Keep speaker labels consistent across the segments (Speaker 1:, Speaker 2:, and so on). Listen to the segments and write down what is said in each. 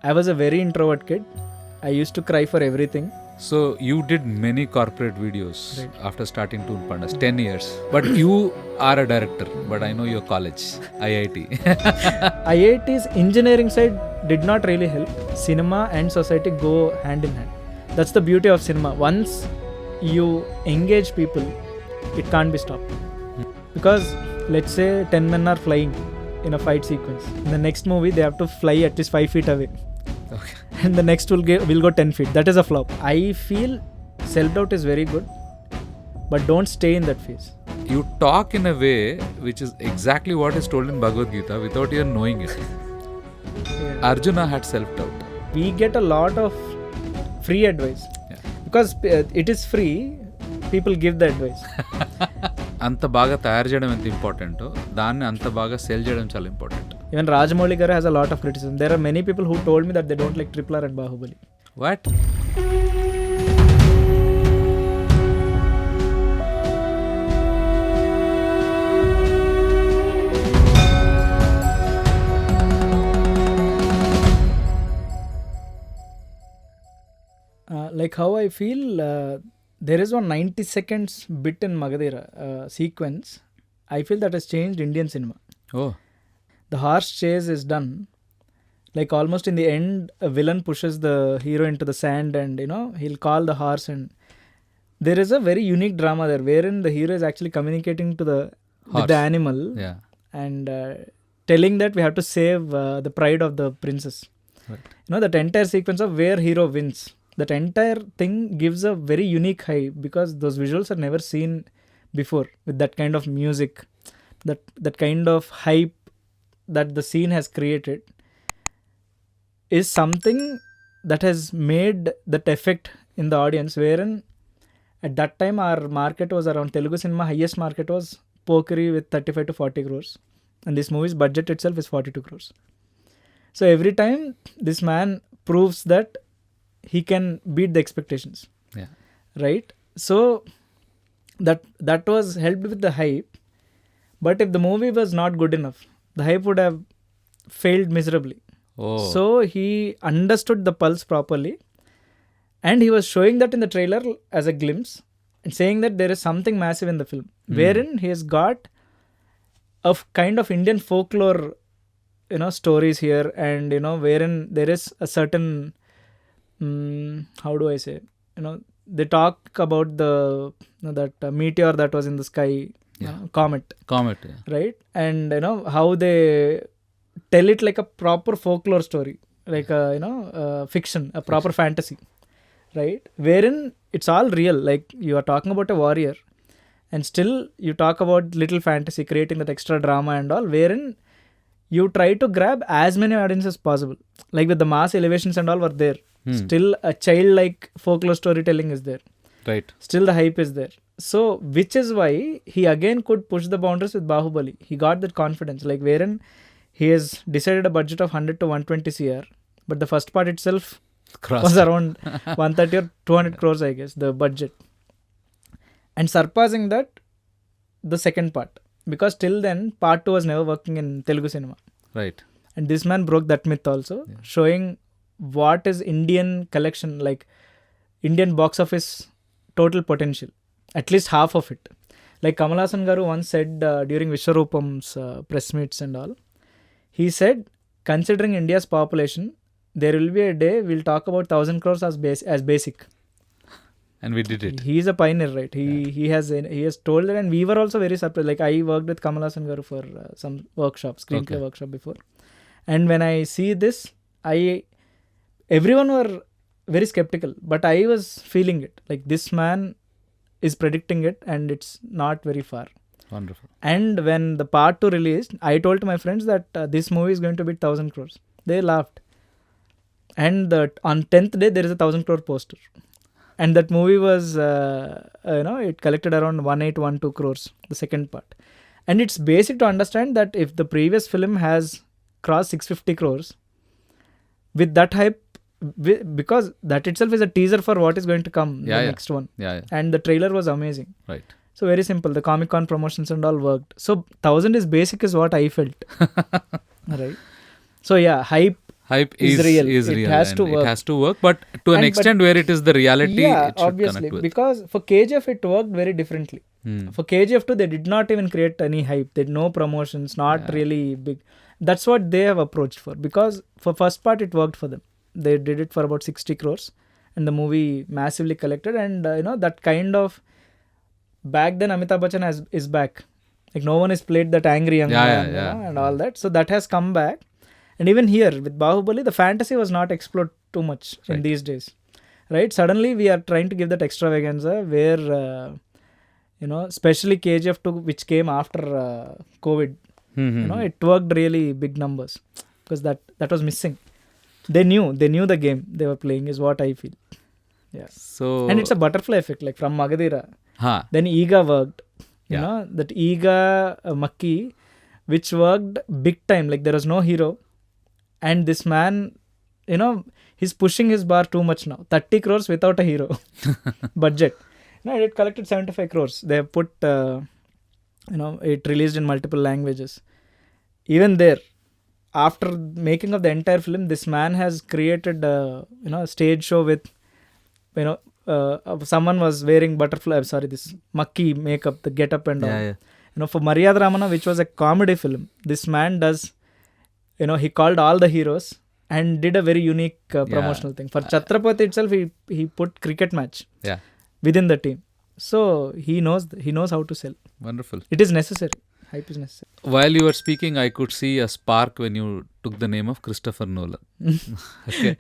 Speaker 1: I was a very introvert kid. I used to cry for everything.
Speaker 2: So you did many corporate videos
Speaker 1: Right.
Speaker 2: after starting Toon Pandas, 10 years. But you are a director, but I know your college, IIT.
Speaker 1: IIT's engineering side did not really help. Cinema and society go hand in hand. That's the beauty of cinema. Once you engage people, it can't be stopped. Because let's say 10 men are flying in a fight sequence. In the next movie, they have to fly at least 5 feet away.
Speaker 2: Okay.
Speaker 1: And the next will go 10 feet. That is a flop. I feel self-doubt is very good, but don't stay in that phase.
Speaker 2: You talk in a way which is exactly what is told in Bhagavad Gita without even knowing it.
Speaker 1: Yeah.
Speaker 2: Arjuna had self-doubt.
Speaker 1: We get a lot of free advice.
Speaker 2: Yeah.
Speaker 1: Because it is free, people give the advice.
Speaker 2: అంత బాగా తయారు చేయడం ఎంత ఇంపార్టెంటో దాన్ని అంత బాగా cell చేయడం చాలా important.
Speaker 1: Even Rajamouli garu has a lot of criticism. There are many people who told me that they don't like Triple R and Bahubali.
Speaker 2: What?
Speaker 1: Like how I feel, there is one 90 seconds bit in Magadira sequence. I feel that has changed Indian cinema.
Speaker 2: Oh.
Speaker 1: The horse chase is done. Like almost in the end, a villain pushes the hero into the sand and, he'll call the horse. And there is a very unique drama there wherein the hero is actually communicating to with the animal
Speaker 2: Yeah.
Speaker 1: and telling that we have to save the pride of the princess.
Speaker 2: Right.
Speaker 1: That entire sequence of where hero wins, that entire thing gives a very unique high because those visuals are never seen before with that kind of music, that kind of hype that the scene has created is something that has made that effect in the audience, wherein at that time our market was around Telugu cinema, highest market was Pokeri with 35 to 40 crores and this movie's budget itself is 42 crores. So every time this man proves that he can beat the expectations.
Speaker 2: Yeah.
Speaker 1: Right? So that was helped with the hype, but if the movie was not good enough, the hype would have failed miserably.
Speaker 2: Oh.
Speaker 1: So he understood the pulse properly and he was showing that in the trailer as a glimpse and saying that there is something massive in the film wherein he has got a kind of Indian folklore stories here and wherein there is a certain how do I say, they talk about that meteor that was in the sky, comet,
Speaker 2: Yeah.
Speaker 1: right? And how they tell it like a proper folklore story, like a fiction, a proper fantasy, right? Wherein it's all real, like you are talking about a warrior and still you talk about little fantasy, creating that extra drama and all, wherein you try to grab as many audiences as possible. Like with the mass elevations and all were there, still a childlike folklore storytelling is there,
Speaker 2: Right.
Speaker 1: still the hype is there. So which is why he again could push the boundaries with Bahubali. He got that confidence, like wherein he has decided a budget of 100 to 120 CR, but the first part itself was around 130 or 200 crores, I guess, the budget. And surpassing that, the second part. Because till then, part 2 was never working in Telugu cinema.
Speaker 2: Right.
Speaker 1: And this man broke that myth also, showing what is Indian collection, like Indian box office total potential. At least half of it. Like Kamal Haasan garu once said during Vishwarupam's press meets and all, he said, considering India's population, there will be a day we'll talk about 1,000 crores as basic.
Speaker 2: And we did it.
Speaker 1: He is a pioneer, right? He has told that, and we were also very surprised. Like I worked with Kamal Haasan garu for some workshop, screenplay workshop before, and when I see this, everyone were very skeptical, but I was feeling it. Like this man is predicting it, and it's not very far.
Speaker 2: Wonderful.
Speaker 1: And when the part 2 released, I told to my friends that this movie is going to be 1,000 crores. They laughed. And on 10th day, there is a 1,000 crore poster. And that movie was, it collected around 1812 crores, the second part. And it's basic to understand that if the previous film has crossed 650 crores, with that hype, because that itself is a teaser for what is going to come, the next one.
Speaker 2: Yeah.
Speaker 1: And the trailer was amazing.
Speaker 2: Right.
Speaker 1: So very simple. The Comic-Con promotions and all worked. So 1,000 is basic is what I felt. Right. So yeah, hype
Speaker 2: hype
Speaker 1: is real.
Speaker 2: is
Speaker 1: It
Speaker 2: real
Speaker 1: has
Speaker 2: and
Speaker 1: to work.
Speaker 2: it has to work, but to an
Speaker 1: And but
Speaker 2: extent where it is the reality,
Speaker 1: yeah,
Speaker 2: it should
Speaker 1: obviously,
Speaker 2: connect with.
Speaker 1: because for KGF it worked very differently. For KGF 2 they did not even create any hype. They had no promotions, not
Speaker 2: Yeah.
Speaker 1: really big. That's what they have approached for, because for first part it worked for them. They did it for about 60 crores and the movie massively collected, and that kind of, back then Amitabh Bachchan is back. Like no one has played that angry young
Speaker 2: Yeah,
Speaker 1: man,
Speaker 2: yeah.
Speaker 1: and all that. So that has come back. And even here with Bahubali, the fantasy was not explored too much in
Speaker 2: Right.
Speaker 1: these days. Right? Suddenly we are trying to give that extravaganza where, especially KGF 2, which came after COVID, it worked really big numbers because that was missing. They knew the game they were playing is what I feel. Yeah.
Speaker 2: So
Speaker 1: And it's a butterfly effect, like from Magadira.
Speaker 2: huh.
Speaker 1: Then Ega worked.
Speaker 2: Yeah.
Speaker 1: That Ega Makki, which worked big time. Like there was no hero. And this man, he's pushing his bar too much now. 30 crores without a hero budget. It collected 75 crores. They have put, it released in multiple languages. Even there, after making of the entire film, this man has created a stage show with, someone was wearing this Makki makeup, the get up and all.
Speaker 2: Yeah.
Speaker 1: For Maryada Ramana, which was a comedy film, this man does, he called all the heroes and did a very unique promotional thing. For Chhatrapati itself, he put cricket match
Speaker 2: Yeah.
Speaker 1: within the team. So he knows how to sell.
Speaker 2: Wonderful.
Speaker 1: It is necessary. Hype is necessary.
Speaker 2: While you were speaking, I could see a spark when you took the name of Christopher Nolan. Okay,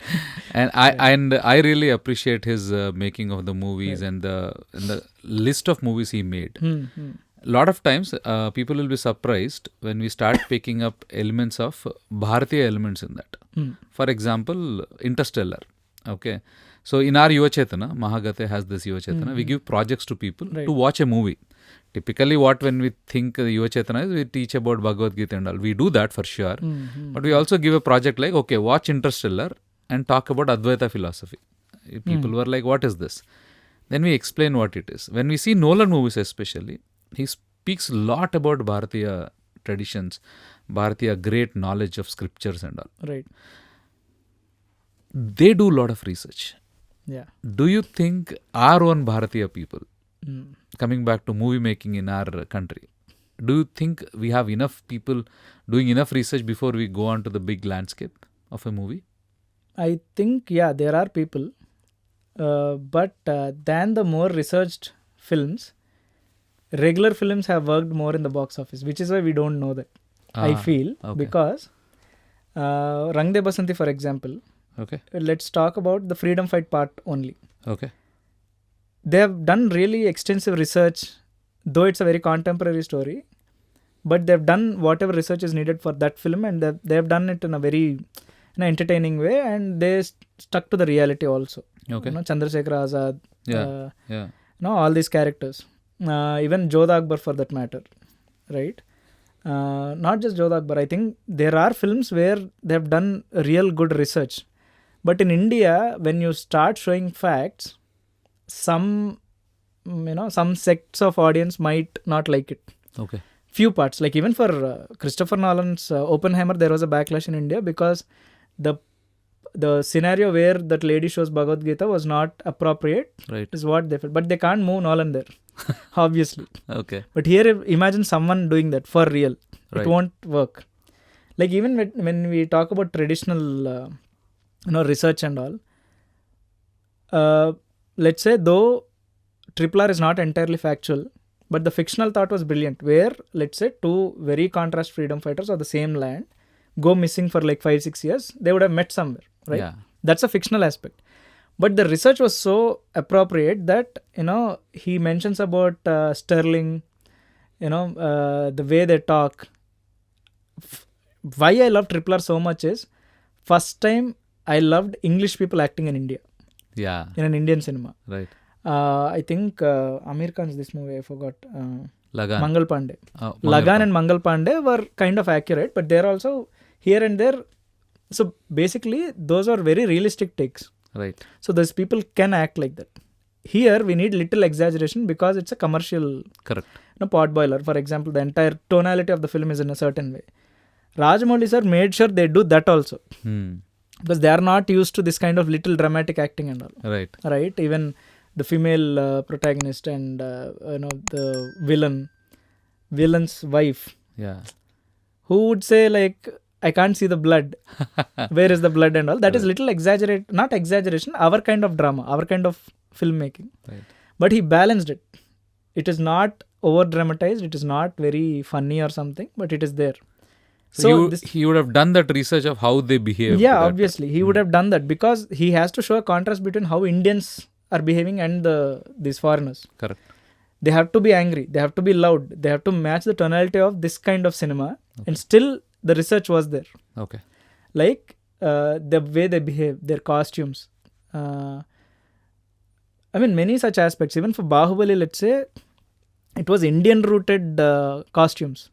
Speaker 2: and I really appreciate his making of the movies and the list of movies he made. A lot of times, people will be surprised when we start picking up elements of Bharatiya elements in that. For example, Interstellar. Okay, so in our Yuva Chetana, Mahagate has this Yuva Chetana. We give projects to people to watch a movie. Typically, when we think Yuva Chetana is, we teach about Bhagavad Gita and all. We do that for sure. But we also give a project like, okay, watch Interstellar and talk about Advaita philosophy. People were like, what is this? Then we explain what it is. When we see Nolan movies especially, he speaks a lot about Bharatiya traditions, Bharatiya great knowledge of scriptures and all.
Speaker 1: Right.
Speaker 2: They do a lot of research.
Speaker 1: Yeah.
Speaker 2: Do you think our own Bharatiya people, coming back to movie making in our country, do you think we have enough people doing enough research before we go on to the big landscape of a movie?
Speaker 1: I think, there are people. But than the more researched films, regular films have worked more in the box office, which is why we don't know that. I feel.
Speaker 2: Okay.
Speaker 1: Because Rang De Basanti, for example,
Speaker 2: Okay.
Speaker 1: let's talk about the freedom fight part only.
Speaker 2: Okay.
Speaker 1: They have done really extensive research, though it's a very contemporary story, but they've done whatever research is needed for that film, and they have done it in a very entertaining way, and they stuck to the reality also.
Speaker 2: Okay.
Speaker 1: Chandrasekhar Azad,
Speaker 2: Yeah.
Speaker 1: all these characters, even Jodha Akbar for that matter, right? Not just Jodha Akbar. I think there are films where they have done real good research, but in India, when you start showing facts, some sects of audience might not like it.
Speaker 2: Okay.
Speaker 1: Few parts, like even for Christopher Nolan's Oppenheimer, there was a backlash in India because the scenario where that lady shows Bhagavad Gita was not appropriate,
Speaker 2: Right.
Speaker 1: is what they felt. But they can't move Nolan there, obviously.
Speaker 2: Okay.
Speaker 1: But here, imagine someone doing that for real.
Speaker 2: Right.
Speaker 1: It won't work. Like even when we talk about traditional, research and all, let's say though RRR is not entirely factual, but the fictional thought was brilliant, where let's say two very contrast freedom fighters of the same land go missing for like 5-6 years, they would have met somewhere, right?
Speaker 2: Yeah.
Speaker 1: That's a fictional aspect. But the research was so appropriate that, he mentions about Sterling, the way they talk. Why I love RRR so much is, first time I loved English people acting in India,
Speaker 2: Yeah.
Speaker 1: in an Indian cinema.
Speaker 2: Right.
Speaker 1: I think Amir Khan's this movie, I forgot.
Speaker 2: Lagan.
Speaker 1: Mangal Pandey.
Speaker 2: Mangal
Speaker 1: Lagan and Mangal Pandey were kind of accurate, but they're also here and there. So basically, those are very realistic takes.
Speaker 2: Right.
Speaker 1: So those people can act like that. Here, we need little exaggeration because it's a commercial
Speaker 2: Correct.
Speaker 1: pot boiler. For example, the entire tonality of the film is in a certain way. Rajamouli sir made sure they do that also. because they are not used to this kind of little dramatic acting and all,
Speaker 2: Right.
Speaker 1: right? Even the female protagonist and the villain's wife,
Speaker 2: Yeah.
Speaker 1: who would say like, I can't see the blood, where is the blood and all. That is little not exaggeration, our kind of drama, our kind of filmmaking.
Speaker 2: Right.
Speaker 1: But he balanced it. It is not over dramatized, it is not very funny or something, but it is there.
Speaker 2: So he would have done that research of how they behave.
Speaker 1: Yeah,
Speaker 2: to that.
Speaker 1: obviously he would have done that, because he has to show a contrast between how Indians are behaving and these foreigners.
Speaker 2: Correct.
Speaker 1: They have to be angry, they have to be loud, they have to match the tonality of this kind of cinema. And still the research was there,
Speaker 2: Okay.
Speaker 1: like the way they behave, their costumes, many such aspects. Even for Bahubali, let's say, it was Indian rooted costumes,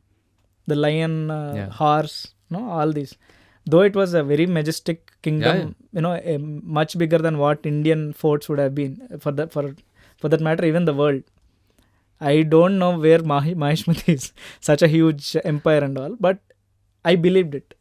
Speaker 1: the lion, horse, all these. Though it was a very majestic kingdom, much bigger than what Indian forts would have been, for that matter, even the world. I don't know where Mahishmati is, such a huge empire and all, but I believed it.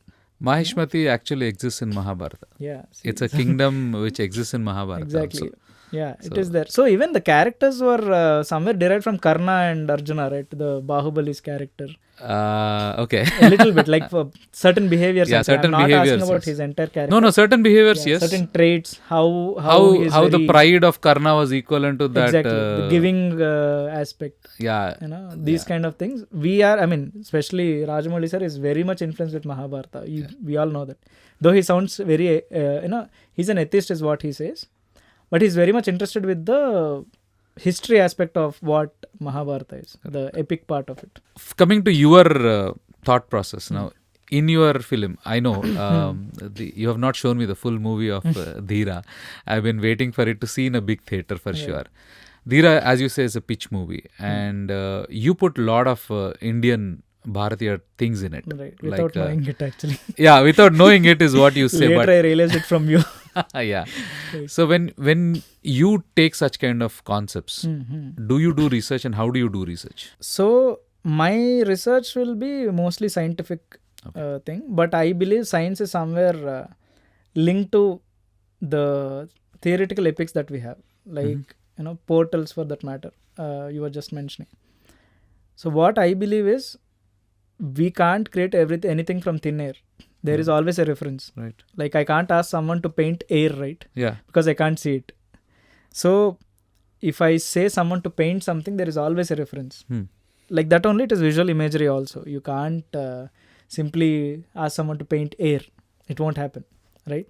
Speaker 2: Mahishmati actually exists in Mahabharata.
Speaker 1: Yeah,
Speaker 2: It's a kingdom which exists in Mahabharata.
Speaker 1: exactly.
Speaker 2: Also.
Speaker 1: Yeah, it is there. So even the characters were somewhere derived from Karna and Arjuna, right? The Bahubali's character.
Speaker 2: Okay.
Speaker 1: A little bit, like for certain behaviors.
Speaker 2: Yeah, certain
Speaker 1: I'm not
Speaker 2: behaviors,
Speaker 1: asking about
Speaker 2: yes.
Speaker 1: his entire character.
Speaker 2: No, certain behaviors, yes.
Speaker 1: Certain traits, how
Speaker 2: How the
Speaker 1: very-
Speaker 2: pride of Karna was equivalent to that.
Speaker 1: exactly, the giving aspect.
Speaker 2: Yeah.
Speaker 1: These kind of things. We are, especially Rajamouli sir is very much influenced with Mahabharata. We all know that. Though he sounds very, he's an atheist is what he says. But he's very much interested with the history aspect of what Mahabharata is, the epic part of it.
Speaker 2: Coming to your thought process now, in your film, I know you have not shown me the full movie of Dheera. I've been waiting for it to see in a big theater for sure. Dheera, as you say, is a pitch movie, and you put a lot of Indian Bharatiya things in it.
Speaker 1: Right, without knowing it actually.
Speaker 2: Yeah, without knowing it is what you say.
Speaker 1: Later I realized it from you.
Speaker 2: Yeah. So when you take such kind of concepts, do you do research, and how do you do research?
Speaker 1: So my research will be mostly scientific thing, but I believe science is somewhere linked to the theoretical epics that we have, like portals for that matter. You were just mentioning. So what I believe is, we can't create anything from thin air. There is always a reference.
Speaker 2: Right.
Speaker 1: Like I can't ask someone to paint air, right?
Speaker 2: Yeah.
Speaker 1: Because I can't see it. So if I say someone to paint something, there is always a reference. Like that only, it is visual imagery also. You can't simply ask someone to paint air. It won't happen, right?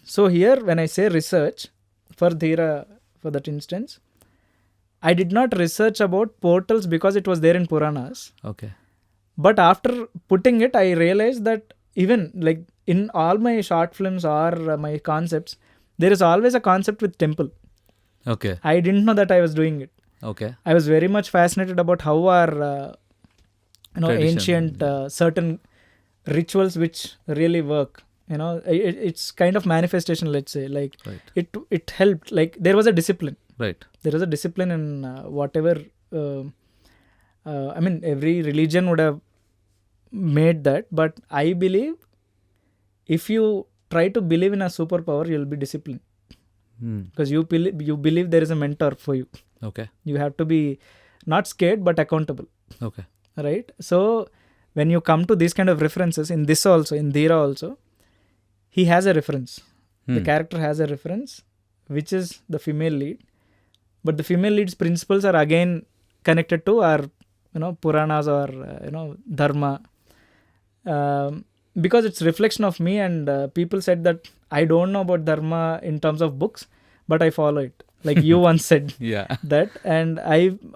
Speaker 1: So here, when I say research for Dheera, for that instance, I did not research about portals because it was there in Puranas.
Speaker 2: Okay.
Speaker 1: But after putting it, I realized that even like in all my short films or my concepts, there is always a concept with temple.
Speaker 2: Okay.
Speaker 1: I didn't know that I was doing it.
Speaker 2: Okay.
Speaker 1: I was very much fascinated about how our
Speaker 2: Tradition,
Speaker 1: ancient certain rituals which really work. It's kind of manifestation, let's say. Like it helped. Like there was a discipline.
Speaker 2: Right.
Speaker 1: There was a discipline in whatever. Every religion would have made that, but I believe if you try to believe in a superpower, you'll be disciplined, because you believe there is a mentor for you.
Speaker 2: Okay.
Speaker 1: You have to be not scared but accountable.
Speaker 2: Okay.
Speaker 1: Right. So when you come to these kind of references, in this also, in Dheera also, he has a reference. The character has a reference, which is the female lead, but the female lead's principles are again connected to our Puranas or Dharma, because it's reflection of me. And people said that I don't know about Dharma in terms of books, but I follow it, like you once said.
Speaker 2: Yeah.
Speaker 1: That, and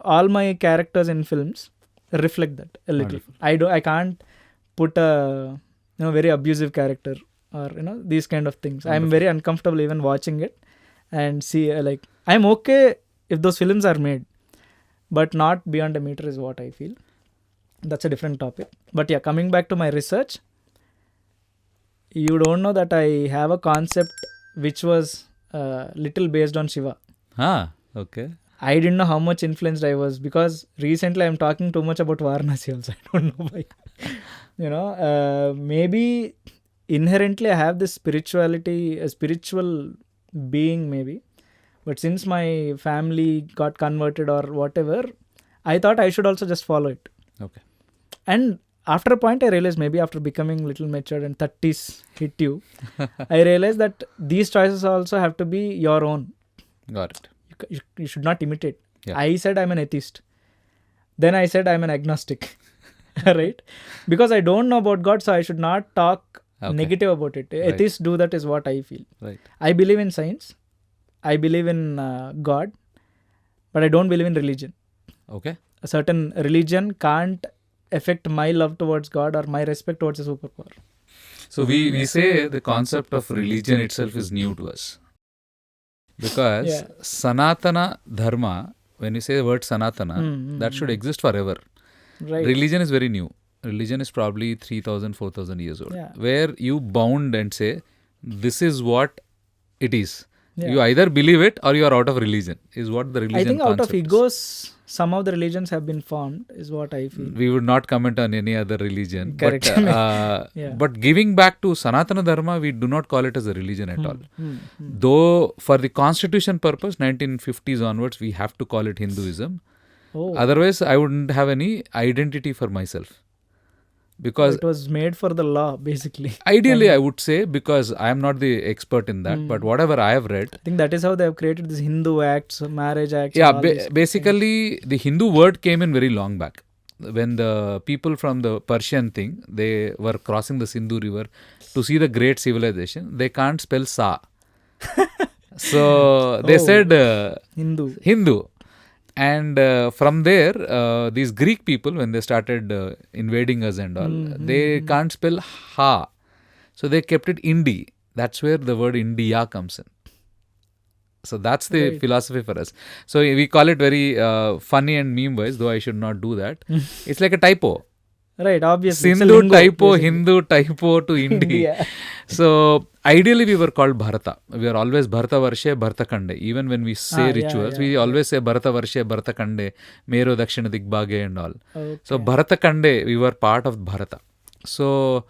Speaker 1: all my characters in films reflect that a little.
Speaker 2: Wonderful.
Speaker 1: I can't put a very abusive character or these kind of things. I'm very uncomfortable even watching it, and see like I'm okay if those films are made, but not beyond a meter is what I feel. That's a different topic. But yeah, coming back to my research, you don't know that I have a concept which was little based on Shiva.
Speaker 2: Okay.
Speaker 1: I didn't know how much influenced I was, because recently I'm talking too much about Varanasi also. I don't know why. Maybe inherently I have this spirituality, a spiritual being maybe. But since my family got converted or whatever, I thought I should also just follow it.
Speaker 2: Okay.
Speaker 1: And after a point, I realized, maybe after becoming little matured and 30s hit you, I realized that these choices also have to be your own.
Speaker 2: Got it.
Speaker 1: You should not imitate.
Speaker 2: Yeah.
Speaker 1: I said I'm an atheist. Then I said I'm an agnostic. Right? Because I don't know about God, so I should not talk negative about it.
Speaker 2: Right.
Speaker 1: Atheists do that, is what I feel.
Speaker 2: Right.
Speaker 1: I believe in science. I believe in God. But I don't believe in religion.
Speaker 2: Okay.
Speaker 1: A certain religion can't affect my love towards God or my respect towards a superpower.
Speaker 2: So we say the concept of religion itself is new to us. Because
Speaker 1: Yeah.
Speaker 2: Sanatana Dharma, when you say the word Sanatana, that should exist forever.
Speaker 1: Right.
Speaker 2: Religion is very new. Religion is probably 3,000, 4,000 years old.
Speaker 1: Yeah.
Speaker 2: Where you bound and say, this is what it is.
Speaker 1: Yeah.
Speaker 2: You either believe it or you are out of religion, is what the religion
Speaker 1: I think out of
Speaker 2: concept is.
Speaker 1: egos, some of the religions have been formed, is what I feel.
Speaker 2: We would not comment on any other religion.
Speaker 1: Correct.
Speaker 2: But,
Speaker 1: Yeah.
Speaker 2: but giving back to Sanatana Dharma, we do not call it as a religion at all.
Speaker 1: Hmm.
Speaker 2: Though for the constitution purpose, 1950s onwards, we have to call it Hinduism.
Speaker 1: Oh,
Speaker 2: Otherwise, I wouldn't have any identity for myself. Because
Speaker 1: it was made for the law, basically.
Speaker 2: ideally, I would say, because I am not the expert in that, but whatever I have read,
Speaker 1: I think that is how they have created this Hindu acts, marriage acts.
Speaker 2: yeah,
Speaker 1: and all these
Speaker 2: basically, the Hindu word came in very long back. When the people from the Persian thing, they were crossing the Sindhu River to see the great civilization, they can't spell Sa. So they said
Speaker 1: Hindu.
Speaker 2: Hindu. And from there, these Greek people, when they started invading us and all, they can't spell Ha. So they kept it Indi. That's where the word India comes in. So that's the philosophy for us. So we call it very funny and meme-wise, though I should not do that. It's like a typo.
Speaker 1: Right, obviously. It's a
Speaker 2: Sindhu
Speaker 1: lingo,
Speaker 2: typo,
Speaker 1: basically.
Speaker 2: Hindu typo to Indi.
Speaker 1: India.
Speaker 2: So ideally we were called Bharata. We are always Bharata Varshe, Bharata Kande. Even when we say rituals, we always say Bharata Varshe, Bharata Kande, Mero Dakshina Digbage and all.
Speaker 1: Okay.
Speaker 2: So Bharata Kande, we were part of Bharata. So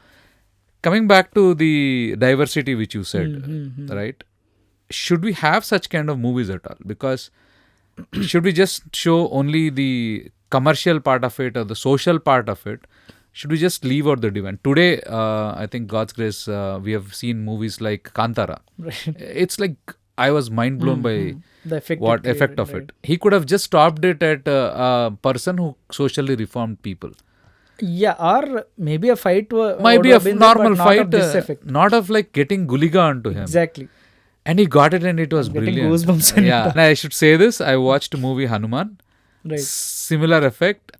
Speaker 2: coming back to the diversity which you said, right? Should we have such kind of movies at all? Because should we just show only the commercial part of it or the social part of it? Should we just leave out the divine? Today, I think God's grace, we have seen movies like Kantara.
Speaker 1: Right.
Speaker 2: It's like I was mind blown by
Speaker 1: The effect.
Speaker 2: what
Speaker 1: it
Speaker 2: effect
Speaker 1: created,
Speaker 2: of
Speaker 1: right.
Speaker 2: it. He could have just stopped it at a person who socially reformed people.
Speaker 1: Yeah, or maybe a fight.
Speaker 2: Might be a normal
Speaker 1: not
Speaker 2: fight,
Speaker 1: of this effect.
Speaker 2: not of like getting Guliga onto him.
Speaker 1: Exactly.
Speaker 2: And he got it and it was
Speaker 1: Getting
Speaker 2: brilliant.
Speaker 1: goosebumps and
Speaker 2: Yeah, and I should say this. I watched movie Hanuman.
Speaker 1: Right.
Speaker 2: Similar effect.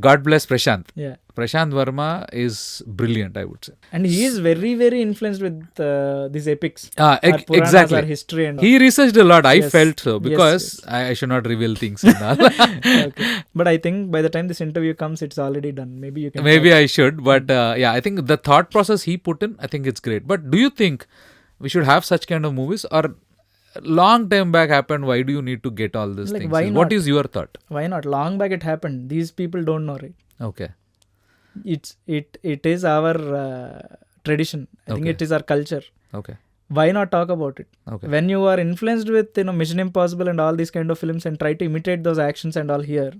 Speaker 2: God bless Prashant.
Speaker 1: Yeah.
Speaker 2: Prashant Verma is brilliant, I would say.
Speaker 1: And he is very, very influenced with these epics.
Speaker 2: Ah,
Speaker 1: Our Puranas,
Speaker 2: exactly.
Speaker 1: our history and all.
Speaker 2: He researched a lot. I
Speaker 1: Yes.
Speaker 2: felt so because
Speaker 1: Yes.
Speaker 2: I should not reveal things and all.
Speaker 1: Okay. But I think by the time this interview comes, it's already done. Maybe you can.
Speaker 2: Maybe I should, but yeah, I think the thought process he put in, I think it's great. But do you think we should have such kind of movies, or long time back happened? Why do you need to get all these
Speaker 1: Like,
Speaker 2: things?
Speaker 1: why
Speaker 2: What
Speaker 1: not?
Speaker 2: is your thought?
Speaker 1: Why not? Long back it happened. These people don't know, right?
Speaker 2: Okay.
Speaker 1: It is our tradition. I think
Speaker 2: Okay.
Speaker 1: it is our culture.
Speaker 2: Okay.
Speaker 1: Why not talk about it?
Speaker 2: Okay.
Speaker 1: When you are influenced with Mission Impossible and all these kind of films and try to imitate those actions and all here,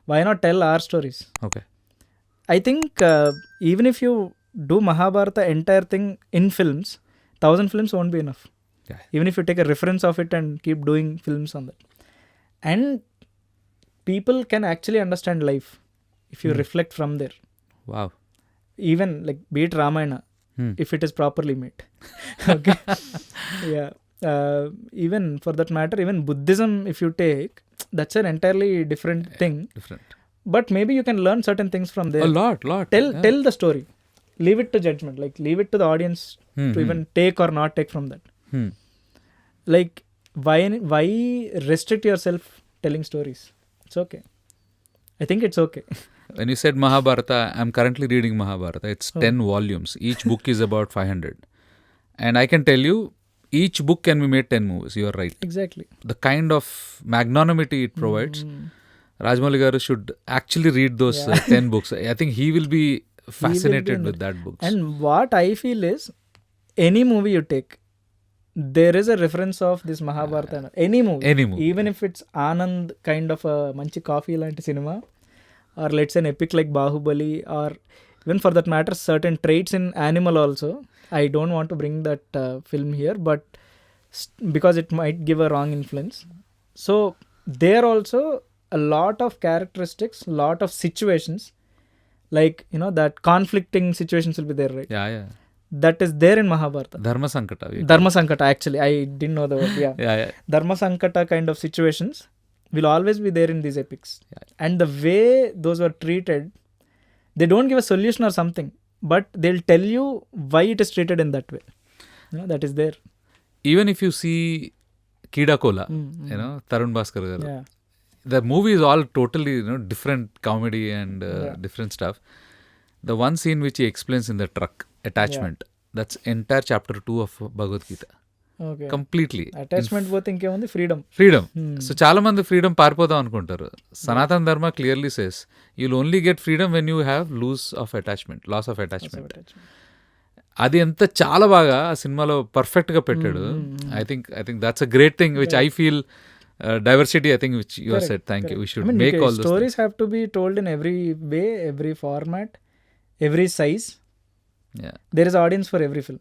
Speaker 1: why not tell our stories?
Speaker 2: Okay.
Speaker 1: I think even if you do Mahabharata entire thing in films, 1,000 films won't be enough.
Speaker 2: Yeah.
Speaker 1: Even if you take a reference of it and keep doing films on that. And people can actually understand life if you reflect from there.
Speaker 2: Wow.
Speaker 1: Even like be it Ramayana, if it is properly made. Okay. Yeah. Even for that matter, even Buddhism, if you take, that's an entirely different thing.
Speaker 2: Different.
Speaker 1: But maybe you can learn certain things from there.
Speaker 2: A lot.
Speaker 1: Tell the story. Leave it to judgment. Like leave it to the audience to even take or not take from that. Like why restrict yourself telling stories? It's okay. I think it's okay.
Speaker 2: When you said Mahabharata, I'm currently reading Mahabharata. It's 10 volumes. Each book is about 500. And I can tell you, each book can be made 10 movies. You are right.
Speaker 1: Exactly.
Speaker 2: The kind of magnanimity it provides, Rajamouli garu should actually read those 10 books. I think he will be fascinated
Speaker 1: in
Speaker 2: with
Speaker 1: it.
Speaker 2: that books.
Speaker 1: And what I feel is, any movie you take, there is a reference of this Mahabharata. Any movie.
Speaker 2: Any movie.
Speaker 1: Even if it's Anand kind of a manchi coffee lanti cinema, or let's say an epic like Bahubali, or even for that matter, certain traits in Animal also. I don't want to bring that film here, but because it might give a wrong influence. So there also a lot of characteristics, lot of situations, like that conflicting situations will be there, right?
Speaker 2: Yeah.
Speaker 1: That is there in Mahabharata.
Speaker 2: Dharma Sankata. we call
Speaker 1: Dharma Sankata, actually, I didn't know the word. Yeah,
Speaker 2: it. Yeah.
Speaker 1: Dharma Sankata kind of situations will always be there in these epics.
Speaker 2: Yeah.
Speaker 1: And the way those were treated, they don't give a solution or something, but they'll tell you why it is treated in that way. That is there.
Speaker 2: Even if you see Kida Kola, Tarun Bhaskar garu.
Speaker 1: Yeah.
Speaker 2: The movie is all totally different comedy and different stuff. The one scene which he explains in the truck, attachment, that's entire chapter 2 of Bhagavad Gita.
Speaker 1: Okay.
Speaker 2: Completely.
Speaker 1: Attachment పోతే ఇంకేముంది, freedom.
Speaker 2: So చాలా మంది freedom పారిపోదాం అనుకుంటారు. Sanatana Dharma clearly says you'll only get freedom when you have loss of attachment. అది ఎంత చాలా బాగా ఆ సినిమాలో పర్ఫెక్ట్ గా పెట్టాడు. I think that's a great thing which I feel diversity, I think, which you have said. Thank you. We should make all those
Speaker 1: stories have to be told in every way, every format, every size.
Speaker 2: Yeah.
Speaker 1: There is audience for every film.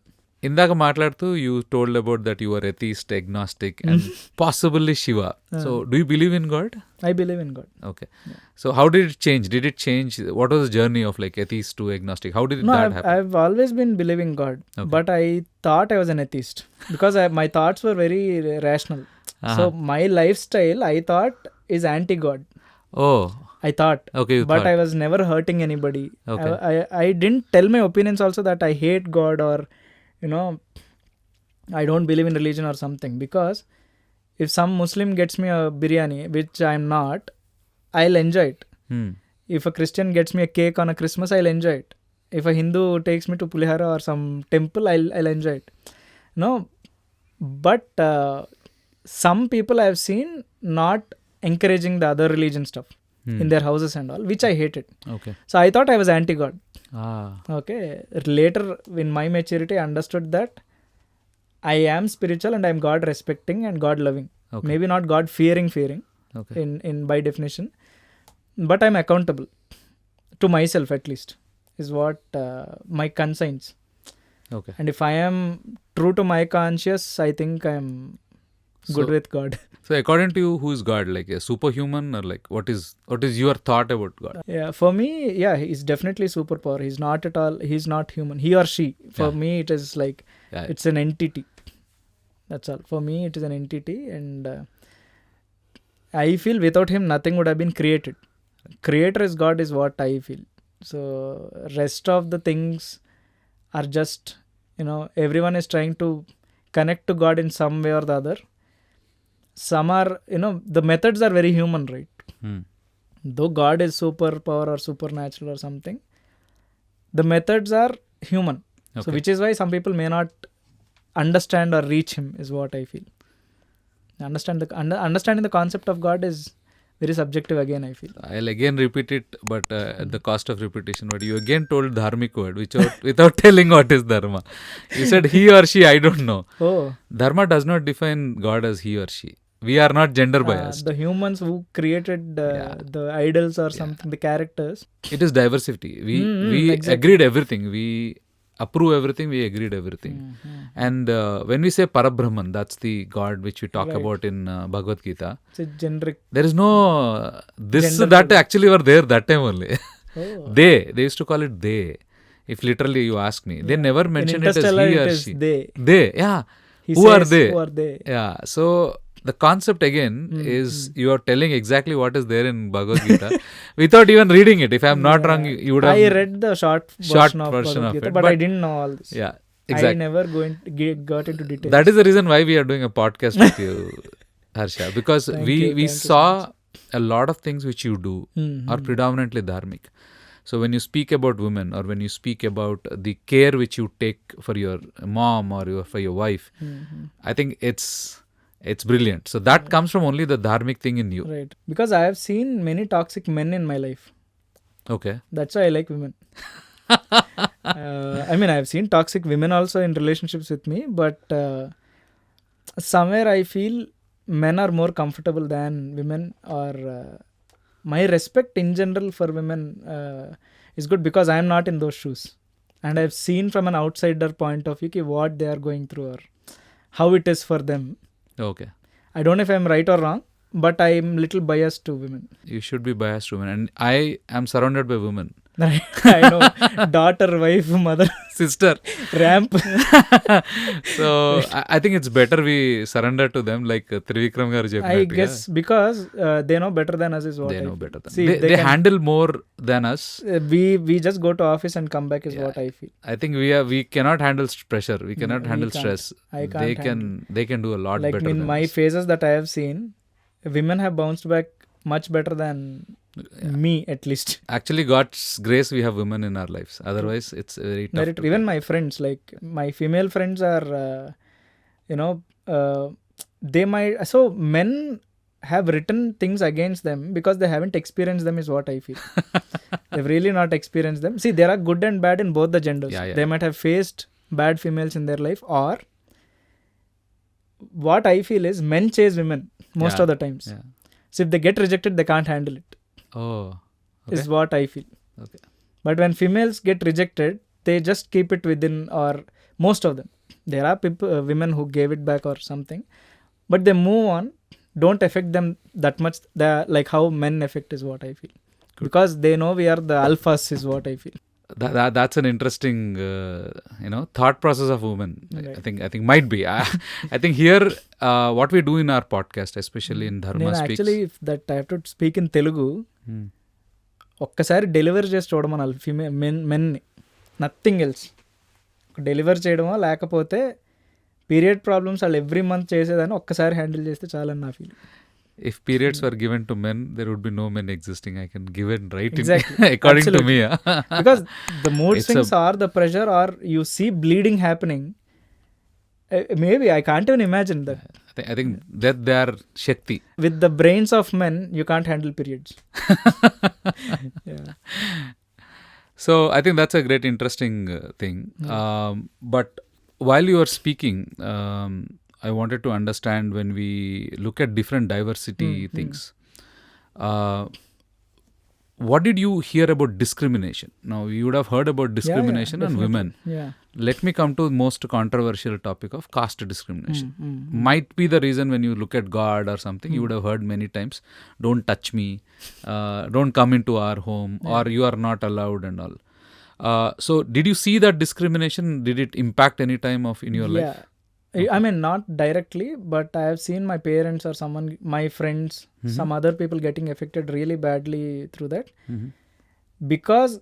Speaker 2: ఇందాక మాట్లాడుతూ you told about that you are atheist, agnostic and possibly Shiva. So do you believe in God?
Speaker 1: I believe in God.
Speaker 2: Okay. So how did it change? Did it change? What was the journey of like atheist to agnostic? How did that happen?
Speaker 1: I've always been believing God, but I thought I was an atheist because my thoughts were very rational. So my lifestyle, I thought, is anti-God.
Speaker 2: Oh.
Speaker 1: I thought.
Speaker 2: Okay.
Speaker 1: But I was never hurting anybody.
Speaker 2: Okay.
Speaker 1: I didn't tell my opinions also that I hate God or, I don't believe in religion or something. Because if some Muslim gets me a biryani, which I'm not, I'll enjoy it. If a Christian gets me a cake on a Christmas, I'll enjoy it. If a Hindu takes me to Pulihara or some temple, I'll enjoy it. But some people I've seen not encouraging the other religion stuff in their houses and all, which I hated.
Speaker 2: Okay.
Speaker 1: So I thought I was anti-God.
Speaker 2: Ah.
Speaker 1: Okay. Later, in my maturity, I understood that I am spiritual and I am God respecting and God loving.
Speaker 2: Okay.
Speaker 1: Maybe not God fearing.
Speaker 2: Okay.
Speaker 1: In by definition, but I'm accountable to myself at least, is what my conscience.
Speaker 2: Okay.
Speaker 1: And if I am true to my conscience, I think I'm good with God.
Speaker 2: So according to you, who is God? Like a superhuman, or like what is your thought about God?
Speaker 1: Yeah, for me, he's definitely superpower. He's not at all, he's not human. He or she. For me, it is like, it's an entity. That's all. For me, it is an entity, and I feel without him, nothing would have been created. Creator is God is what I feel. So rest of the things are just, everyone is trying to connect to God in some way or the other. Some are, the methods are very human, right? Though God is superpower or supernatural or something, the methods are human.
Speaker 2: Okay.
Speaker 1: So which is why some people may not understand or reach him, is what I feel. Understanding the concept of God is very subjective again, I feel.
Speaker 2: I'll again repeat it, but at the cost of repetition. But you again told dharmic word without telling what is dharma. You said he or she, I don't know.
Speaker 1: Oh.
Speaker 2: Dharma does not define God as he or she. We are not gender biased.
Speaker 1: The humans who created the idols or something, the characters.
Speaker 2: It is diversity. We
Speaker 1: exactly.
Speaker 2: agreed everything. We approve everything. We agreed everything. And when we say Parabrahman, that's the God which we talk about in Bhagavad Gita.
Speaker 1: It's a generic.
Speaker 2: There is no that actually were there that time only. They used to call it they. If literally you ask me, they never mention it as he or she. They, yeah. Who are they? Yeah. So the concept again is you are telling exactly what is there in Bhagavad Gita without even reading it. If I am not wrong, you would have.
Speaker 1: I read the short version of Bhagavad Gita, but I didn't know all this.
Speaker 2: Yeah, exactly.
Speaker 1: I never got into details.
Speaker 2: That is the reason why we are doing a podcast with you, Harsha, because we saw a lot of things which you do are predominantly dharmic. So when you speak about women, or when you speak about the care which you take for your mom or for your wife, I think it's brilliant. So that comes from only the dharmic thing in you.
Speaker 1: Right. Because I have seen many toxic men in my life.
Speaker 2: Okay.
Speaker 1: That's why I like women. I mean, I've seen toxic women also in relationships with me, but somewhere I feel men are more comfortable than women, or my respect in general for women is good because I am not in those shoes, and I've seen from an outsider point of view ki what they are going through or how it is for them.
Speaker 2: Okay.
Speaker 1: I don't know if I'm right or wrong, but I'm little biased to women.
Speaker 2: You should be biased women. And I am surrounded by women.
Speaker 1: I know. Daughter, wife, mother,
Speaker 2: Sister.
Speaker 1: ramp.
Speaker 2: So I think it's better we surrender to them, like Trivikram garu
Speaker 1: I
Speaker 2: cheppinattuga.
Speaker 1: guess because they know better than us is what
Speaker 2: They
Speaker 1: I
Speaker 2: know
Speaker 1: feel.
Speaker 2: better than
Speaker 1: See,
Speaker 2: they
Speaker 1: can-
Speaker 2: handle more than us.
Speaker 1: We just go to office and come back is what I feel.
Speaker 2: I think we cannot handle pressure. We cannot
Speaker 1: we
Speaker 2: handle
Speaker 1: can't.
Speaker 2: stress.
Speaker 1: I can't
Speaker 2: They can do a lot
Speaker 1: Like
Speaker 2: better
Speaker 1: in
Speaker 2: than
Speaker 1: my
Speaker 2: us.
Speaker 1: phases that I have seen, women have bounced back much better than me, at least.
Speaker 2: Actually, God's grace, we have women in our lives. Otherwise, it's very tough.
Speaker 1: Very true. Even my friends, like my female friends are, they might. So men have written things against them because they haven't experienced them, is what I feel. They've really not experienced them. See, there are good and bad in both the genders.
Speaker 2: Yeah.
Speaker 1: They might have faced bad females in their life, or what I feel is men chase women most
Speaker 2: Yeah.
Speaker 1: of the times.
Speaker 2: Yeah.
Speaker 1: So if they get rejected, they can't handle it.
Speaker 2: Oh.
Speaker 1: Is
Speaker 2: Okay.
Speaker 1: what I feel.
Speaker 2: Okay.
Speaker 1: But when females get rejected, they just keep it within, or most of them. There are people, women who gave it back or something, but they move on. Don't affect them that much. Like how men affect is what I feel.
Speaker 2: Good.
Speaker 1: Because they know we are the alphas is what I feel.
Speaker 2: That's an interesting thought process of women.
Speaker 1: Right.
Speaker 2: I think might be. I think here what we do in our podcast, especially in Dharma
Speaker 1: నేను
Speaker 2: Speaks.
Speaker 1: Actually if that I have to speak in Telugu,
Speaker 2: Hmm.
Speaker 1: ఒక్కసారి delivery చేసి చూడమనాలి మెన్ని, nothing else. Delivery చేయడమో లేకపోతే period problems వాళ్ళు every month చేసేదాన్ని ఒక్కసారి handle చేస్తే చాలని నా feel.
Speaker 2: If periods were given to men, there would be no men existing. I can give it right
Speaker 1: Exactly.
Speaker 2: according to me.
Speaker 1: Because the mood
Speaker 2: It's
Speaker 1: swings or the pressure or you see bleeding happening, maybe I can't even imagine that.
Speaker 2: I think that they are Shakti.
Speaker 1: With the brains of men, you can't handle periods. Yeah.
Speaker 2: So I think that's a great interesting thing. But while you were speaking, I wanted to understand when we look at different diversity things. What did you hear about discrimination? Now, you would have heard about discrimination on
Speaker 1: definitely.
Speaker 2: women.
Speaker 1: Yeah.
Speaker 2: Let me come to the most controversial topic of caste discrimination. Might be the reason when you look at God or something, you would have heard many times, don't touch me, don't come into our home, or you are not allowed and all. So did you see that discrimination? Did it impact any time of in your life?
Speaker 1: Yeah. I mean, not directly, but I have seen my parents or someone, my friends, some other people getting affected really badly through that.
Speaker 2: Mhm.
Speaker 1: Because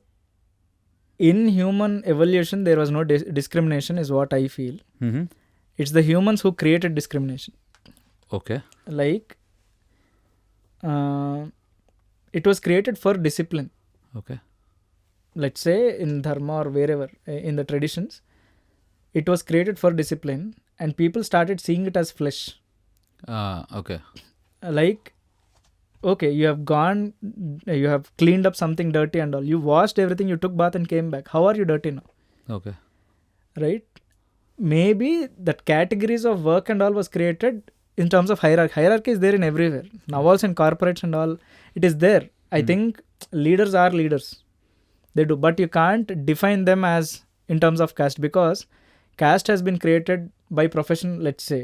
Speaker 1: in human evolution, there was no discrimination, is what I feel.
Speaker 2: Mhm.
Speaker 1: It's the humans who created discrimination.
Speaker 2: Okay.
Speaker 1: Like, it was created for discipline.
Speaker 2: Okay.
Speaker 1: Let's say in dharma or wherever, in the traditions, it was created for discipline, and people started seeing it as flesh.
Speaker 2: Okay.
Speaker 1: Like, okay, you have cleaned up something dirty and all. You washed everything, you took bath and came back. How are you dirty now?
Speaker 2: Okay.
Speaker 1: Right? Maybe that categories of work and all was created in terms of hierarchy. Hierarchy is there in everywhere. Now also in corporates and all, it is there. I think leaders are leaders. They do. But you can't define them as in terms of caste, because caste has been created by profession, let's say,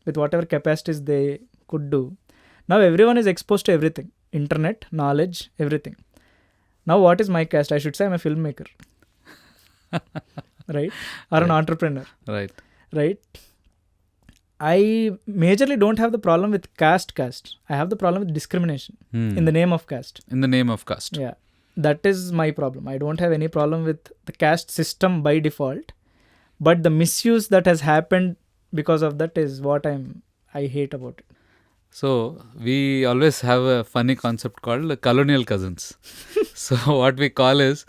Speaker 1: with whatever capacities they could do. Now everyone is exposed to everything. Internet, knowledge, everything. Now what is my caste? I should say I'm a filmmaker. Right? Or an entrepreneur.
Speaker 2: Right.
Speaker 1: Right? I majorly don't have the problem with caste. I have the problem with discrimination in the name of caste.
Speaker 2: In the name of caste.
Speaker 1: Yeah. That is my problem. I don't have any problem with the caste system by default. But the misuse that has happened because of that is what I hate about it.
Speaker 2: So we always have a funny concept called colonial cousins. So what we call is,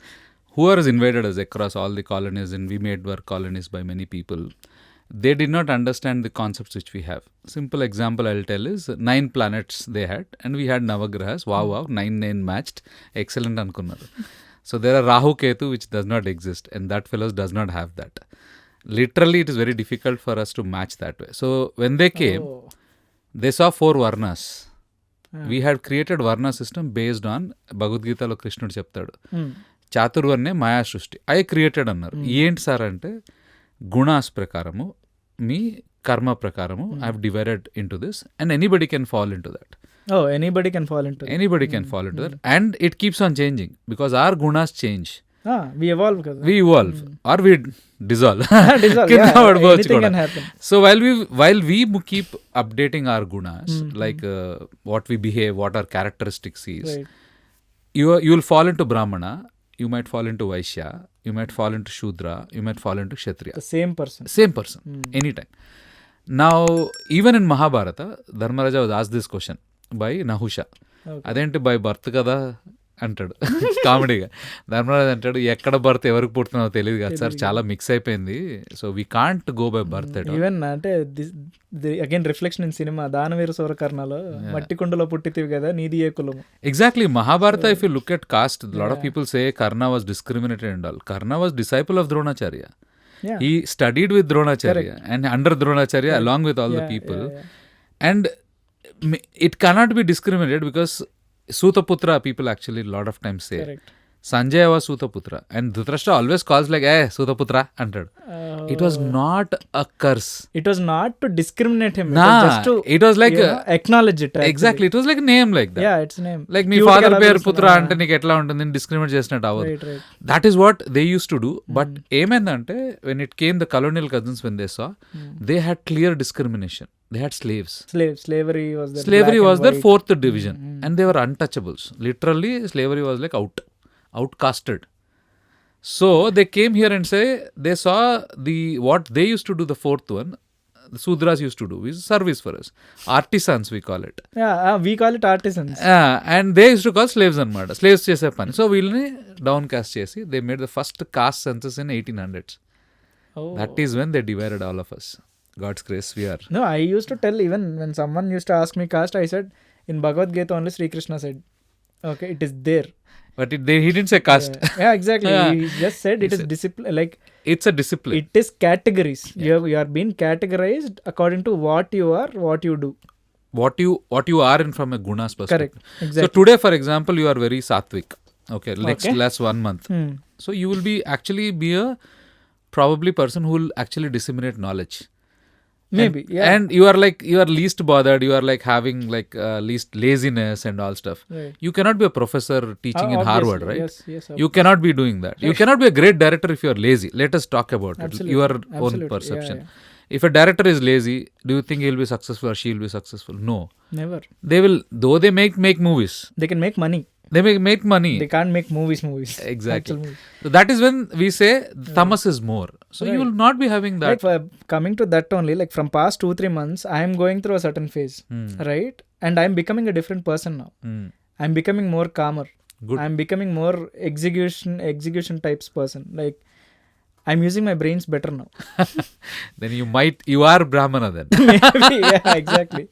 Speaker 2: whoever invaded us across all the colonies, and we made were colonies by many people, they did not understand the concepts which we have. Simple example I'll tell is 9 planets they had, and we had Navagrahas. Wow, 9 matched. Excellent ankunnaru. So there are Rahu Ketu which does not exist, and that fellows does not have that. Literally, it is very difficult for us to match that way. So when they came,
Speaker 1: Oh.
Speaker 2: they saw 4 Varnas.
Speaker 1: Ah.
Speaker 2: We had created Varna system based on Bhagavad Gita lo Krishnudu చెప్తాడు
Speaker 1: Hmm.
Speaker 2: చాతుర్వర్ణే మాయా సృష్టి I created అన్నారు. ఏంటి sir అంటే గుణాస్ ప్రకారము మీ కర్మ ప్రకారము I have divided into this and anybody can fall into that.
Speaker 1: Oh, anybody can fall into it.
Speaker 2: Anybody can fall into that, and it keeps on changing because our gunas change.
Speaker 1: We evolve కదా.
Speaker 2: We evolve or we dissolve.
Speaker 1: Dissolve,
Speaker 2: కింద
Speaker 1: yeah,
Speaker 2: పడిపోవచ్చు
Speaker 1: anything
Speaker 2: కూడా.
Speaker 1: can happen.
Speaker 2: So while we keep updating our gunas, like what we behave, what our characteristics is,
Speaker 1: Right.
Speaker 2: you will fall into Brahmana, you might fall into Vaishya, you might fall into Shudra, you might fall into Kshatriya.
Speaker 1: The same person.
Speaker 2: Same person, anytime. Now, even in Mahabharata, Dharmaraja was asked this question by Nahusha.
Speaker 1: Okay.
Speaker 2: అదేంటి by birth కదా అంటాడు కామెడీగా. ధర్మరాజు అంటాడు ఎక్కడ birth ఎవరికి పుడుతున్నావో తెలియదు కదా sir, చాలా మిక్స్ అయిపోయింది, so we can't go by birth at.
Speaker 1: Even అంటే అగైన్ రిఫ్లెక్షన్ ఇన్ సినిమా దానవీర సూరకర్ణలో మట్టి కుండలో పుట్టితివి కదా నీది ఏ కులము.
Speaker 2: Exactly Mahabharata, if you look at caste, lot of people say Karna was discriminated and all. Karna was disciple of Dronacharya.
Speaker 1: Yeah.
Speaker 2: He studied with Dronacharya and under Dronacharya along with all the people. And it cannot be discriminated because Sutaputra, people actually a lot of times say.
Speaker 1: Correct.
Speaker 2: Sanjaya was Sutaputra and Dhritarashtra always calls like, hey, Sutaputra, అంటాడు. It was not a curse.
Speaker 1: It was not to discriminate him.
Speaker 2: Nah,
Speaker 1: It was just to
Speaker 2: it was like
Speaker 1: acknowledge it. Actually.
Speaker 2: exactly, it was like a name like that.
Speaker 1: Yeah, it's name.
Speaker 2: Like me
Speaker 1: Cute
Speaker 2: father
Speaker 1: గా
Speaker 2: పేరు
Speaker 1: పిలుస్తున్నా.
Speaker 2: పుత్ర అంటే నీకు ఎట్లా ఉంటుంది, discriminate చేసినట్టు అవ్వదు.
Speaker 1: Right, right.
Speaker 2: That is what they used to do. But ఏమైందంటే when it came the colonial cousins, when they saw, they had clear discrimination. They had slaves.
Speaker 1: Slavery was there.
Speaker 2: Slavery was their 4th division and they were untouchables. Literally slavery was like outcasted. So they came here and say they saw what they used to do, the 4th one, the Sudras used to do is service for us. Artisans we call it.
Speaker 1: Yeah, we call it artisans.
Speaker 2: And they used to call slaves anamata. Slaves చేసే పని. So వీళ్ళని down cost చేసి they made the first caste census in 1800s.
Speaker 1: Oh.
Speaker 2: That is when they divided all of us. God's grace we are.
Speaker 1: No, I used to tell, even when someone used to ask me caste, I said in Bhagavad Gita only Sri Krishna said, okay, it is there.
Speaker 2: But he didn't say caste.
Speaker 1: Yeah, exactly.
Speaker 2: Yeah.
Speaker 1: He just said it is discipline. Like
Speaker 2: It's a discipline.
Speaker 1: it is categories. You are being categorized according to what you are, what you do.
Speaker 2: What you are in from a gunas perspective.
Speaker 1: Correct. Exactly.
Speaker 2: So today, for example, you are very sattvic. Okay, last 1 month. So you will be a probably person who will actually disseminate knowledge.
Speaker 1: Maybe, yeah.
Speaker 2: And you are least bothered, you are like having like least laziness and all stuff.
Speaker 1: Right.
Speaker 2: You cannot be a professor teaching in
Speaker 1: Obviously,
Speaker 2: Harvard, right?
Speaker 1: Yes.
Speaker 2: You cannot be doing that. You cannot be a great director if you are lazy. Let us talk about
Speaker 1: Absolutely.
Speaker 2: it. Your
Speaker 1: Absolutely.
Speaker 2: own perception.
Speaker 1: Yeah.
Speaker 2: If a director is lazy, do you think he will be successful or she will be successful? No.
Speaker 1: Never.
Speaker 2: They will, though they make movies.
Speaker 1: They can make money.
Speaker 2: They make money.
Speaker 1: They can't make movies.
Speaker 2: Exactly.
Speaker 1: Actual movies.
Speaker 2: So that is when we say tamas is more. So you
Speaker 1: Right.
Speaker 2: will not be having that.
Speaker 1: Like coming to that only, like from past 2-3 months, I am going through a certain phase, right? And I am becoming a different person now. I am becoming more calmer.
Speaker 2: Good.
Speaker 1: I am becoming more execution types person. Like I am using my brains better now.
Speaker 2: Then you are Brahmana then.
Speaker 1: Maybe, yeah, exactly.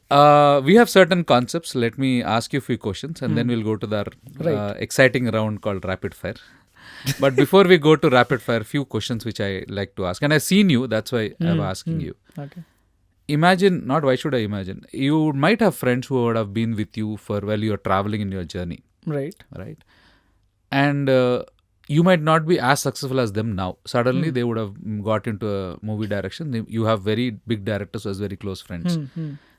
Speaker 2: We have certain concepts. Let me ask you a few questions and then we'll go to the exciting round called rapid fire. But before we go to rapid fire, few questions which I like to ask. And I've seen you, that's why I'm asking you.
Speaker 1: Okay.
Speaker 2: Imagine, not why should I imagine, you might have friends who would have been with you for while you're traveling in your journey.
Speaker 1: Right.
Speaker 2: And you might not be as successful as them now. Suddenly they would have got into a movie direction. You have very big directors as very close friends.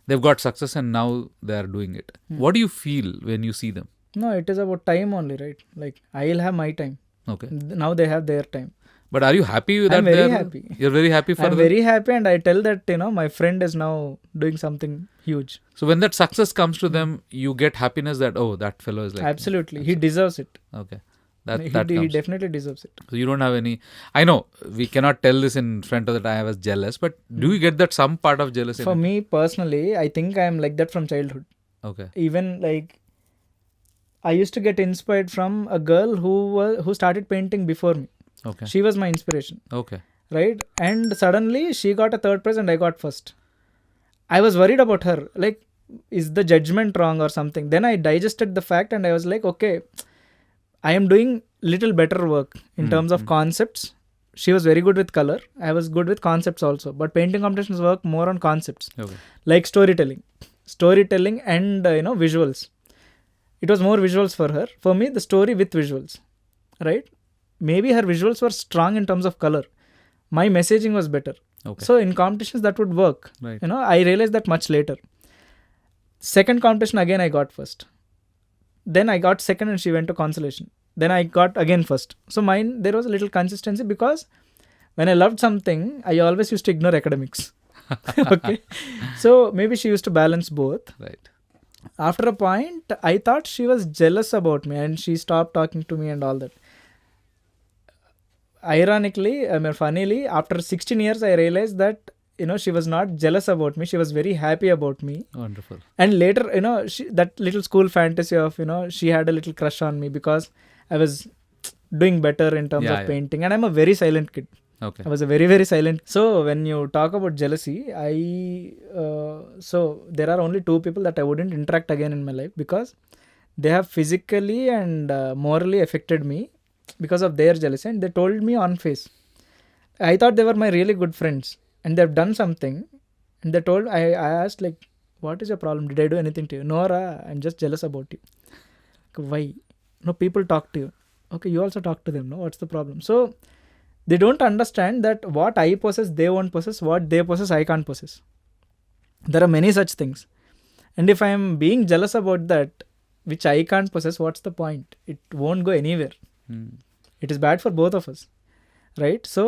Speaker 2: They've got success and now they are doing it. What do you feel when you see them?
Speaker 1: No, it is about time only, right? Like I'll have my time.
Speaker 2: Okay.
Speaker 1: Now they have their time.
Speaker 2: But are you happy with that?
Speaker 1: I'm very happy.
Speaker 2: You're very happy for
Speaker 1: I'm
Speaker 2: them?
Speaker 1: very happy, and I tell that my friend is now doing something huge.
Speaker 2: So when that success comes to them, you get happiness that, oh, that fellow is like...
Speaker 1: Absolutely. He deserves it.
Speaker 2: Okay. That
Speaker 1: He
Speaker 2: comes.
Speaker 1: definitely deserves it.
Speaker 2: So you don't have any... I know, we cannot tell this in front of that I was jealous, but do you get that some part of jealousy?
Speaker 1: For me personally, I think I am like that from childhood.
Speaker 2: Okay.
Speaker 1: Even like I used to get inspired from a girl who started painting before me.
Speaker 2: Okay.
Speaker 1: She was my inspiration.
Speaker 2: Okay.
Speaker 1: Right? And suddenly she got a 3rd prize and I got 1st. I was worried about her. Like, is the judgment wrong or something? Then I digested the fact and I was like, okay, I am doing little better work in terms of concepts. She was very good with color. I was good with concepts also. But painting competitions work more on concepts,
Speaker 2: Okay.
Speaker 1: like storytelling and visuals. It was more visuals for her. For me, the story with visuals, right? Maybe her visuals were strong in terms of color. My messaging was better.
Speaker 2: Okay.
Speaker 1: So in competitions that would work.
Speaker 2: Right.
Speaker 1: I realized that much later. Second competition again I got first. Then I got second and she went to consolation. Then I got again first. So mine, there was a little consistency because when I loved something, I always used to ignore academics. Okay. So maybe she used to balance both.
Speaker 2: Right.
Speaker 1: After a point, I thought she was jealous about me and she stopped talking to me and all that. Ironically, funnily, after 16 years, I realized that, she was not jealous about me. She was very happy about me.
Speaker 2: Wonderful.
Speaker 1: And later, that little school fantasy of, she had a little crush on me because I was doing better in terms of painting. And I'm a very silent kid.
Speaker 2: Okay.
Speaker 1: I was a very, very silent. So when you talk about jealousy, so there are only two people that I wouldn't interact again in my life because they have physically and morally affected me because of their jealousy, and they told me on face. I thought they were my really good friends, and they've done something, and they told. I asked like, "What is your problem? Did I do anything to you?" "No, Ra, I'm just jealous about you." "Why?" "No, people talk to you." "Okay, you also talk to them. No, what's the problem?" So they don't understand that what I possess, they won't possess. What they possess, I can't possess. There are many such things, and if I am being jealous about that, which I can't possess, what's the point? It won't go anywhere. It is bad for both of us, right? So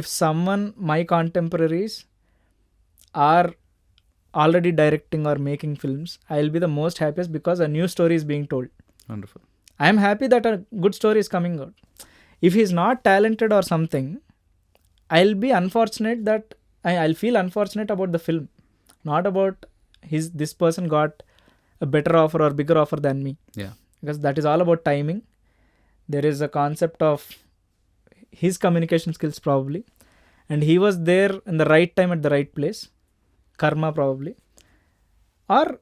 Speaker 1: if someone, my contemporaries, are already directing or making films, I'll be the most happiest because a new story is being told.
Speaker 2: Wonderful.
Speaker 1: I'm happy that a good story is coming out. If he's not talented or something, I'll be unfortunate that I'll feel unfortunate about the film, not about this person got a better offer or bigger offer than me.
Speaker 2: Yeah.
Speaker 1: Because that is all about timing. There is a concept of his communication skills probably, and he was there in the right time at the right place. Karma probably. Or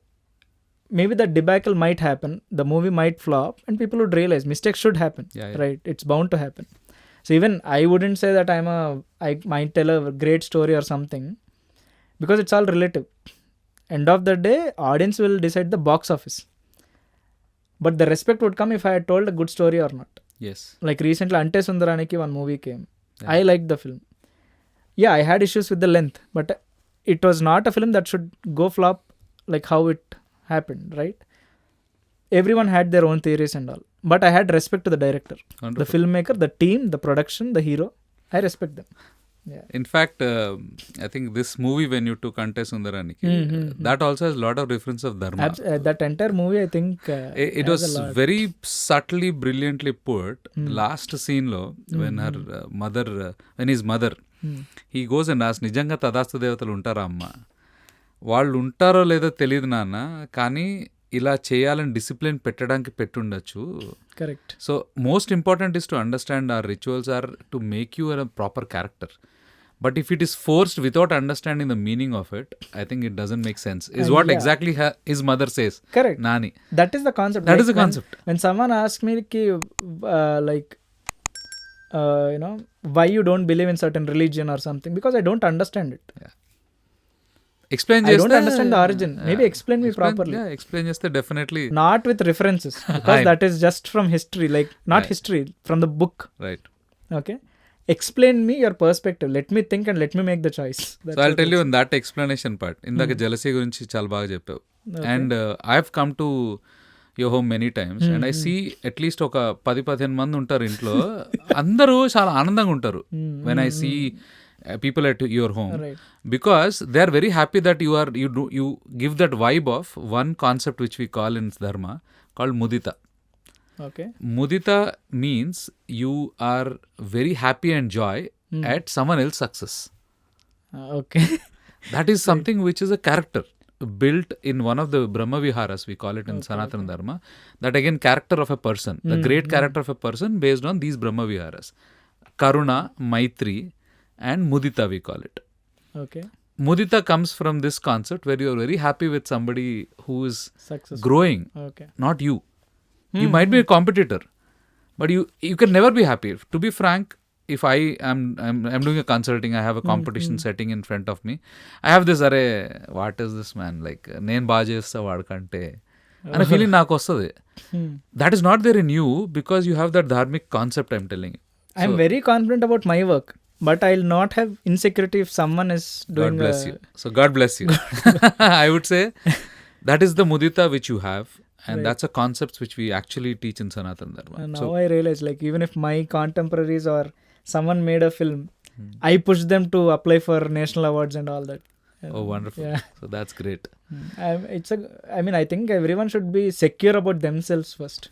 Speaker 1: maybe the debacle might happen, the movie might flop, and people would realize mistakes should happen.
Speaker 2: Yeah.
Speaker 1: Right? It's bound to happen. So even I wouldn't say that I might tell a great story or something, because it's all relative. End of the day, audience will decide the box office. But the respect would come if I had told a good story or not.
Speaker 2: Yes.
Speaker 1: Like recently, Ante Sundaraniki, one movie came.
Speaker 2: Yeah.
Speaker 1: I liked the film. Yeah, I had issues with the length, but it was not a film that should go flop like how it happened, right? Everyone had their own theories and all. But I had respect to the director,
Speaker 2: Wonderful.
Speaker 1: the filmmaker, the team, the production, the hero. I respect them. Yeah.
Speaker 2: In fact, I think this movie when you took Ante Sundaraniki, that also has a lot of reference of Dharma.
Speaker 1: That entire movie, I think...
Speaker 2: It was very subtly, brilliantly put. Last scene lo, when her mother, when his mother, he goes and asks, నిజంగా తదాస్తు దేవతలు ఉంటారా అమ్మ? వాళ్ళు ఉంటారో లేదో తెలియదు నాన్న, కానీ ఇలా చేయాలని డిసిప్లిన్ పెట్టడానికి పెట్టుండొచ్చు.
Speaker 1: Correct.
Speaker 2: So most important is to understand our rituals are to make you a proper character. But if it is forced without understanding the meaning of it, I think it doesn't make sense. Is what exactly his mother says.
Speaker 1: Correct.
Speaker 2: Nani.
Speaker 1: That is the concept.
Speaker 2: That is the concept.
Speaker 1: When someone asks me, why you don't believe in certain religion or something, because I don't understand it.
Speaker 2: Yeah. Explain.
Speaker 1: I don't understand the origin. Maybe explain me properly.
Speaker 2: Yeah, explain just definitely.
Speaker 1: Not with references, because that is just from history. Like not history, from the book.
Speaker 2: Right.
Speaker 1: Okay. Explain me your perspective. Let me think and let me make the choice.
Speaker 2: So I'll tell you in that explanation part. ఇందాక jealousy గురించి చాలా బాగా చెప్పావు. And I've come to your home many times and I see at least ఒక 10-15 మంది ఉంటారు ఇంట్లో. అందరూ చాలా ఆనందంగా ఉంటారు when I see people at your home.
Speaker 1: Right.
Speaker 2: Because they are very happy that you give that vibe of one concept which we call in Dharma called mudita.
Speaker 1: Okay.
Speaker 2: Mudita means you are very happy and joy at someone else's success.
Speaker 1: Okay.
Speaker 2: That is something which is a character built in one of the Brahma Viharas, we call it in Sanatana Dharma. That again, character of a person, the great character of a person based on these Brahma Viharas. Karuna, Maitri and Mudita we call it.
Speaker 1: Okay.
Speaker 2: Mudita comes from this concept where you are very happy with somebody who is
Speaker 1: Successful.
Speaker 2: growing,
Speaker 1: Okay.
Speaker 2: not you. You might be a competitor, But you can never be happy. To be frank, if I'm doing a consulting, I have a competition setting in front of me. I have this, what is this, man? Like, నేను బాగా చేస్తా వాడికంటే అనే feeling నాకు వస్తుంది. That is not there in you because you have that dharmic concept, I'm telling you.
Speaker 1: I'm very confident about my work, but I'll not have insecurity if someone is doing.
Speaker 2: God bless you. So God bless you. I would say that is the mudita which you have, and that's a concept which we actually teach in Sanatan Dharma.
Speaker 1: And now I realize, like, even if my contemporaries or someone made a film, I push them to apply for national awards and all that.
Speaker 2: Oh, wonderful.
Speaker 1: Yeah.
Speaker 2: So that's great.
Speaker 1: I think everyone should be secure about themselves first.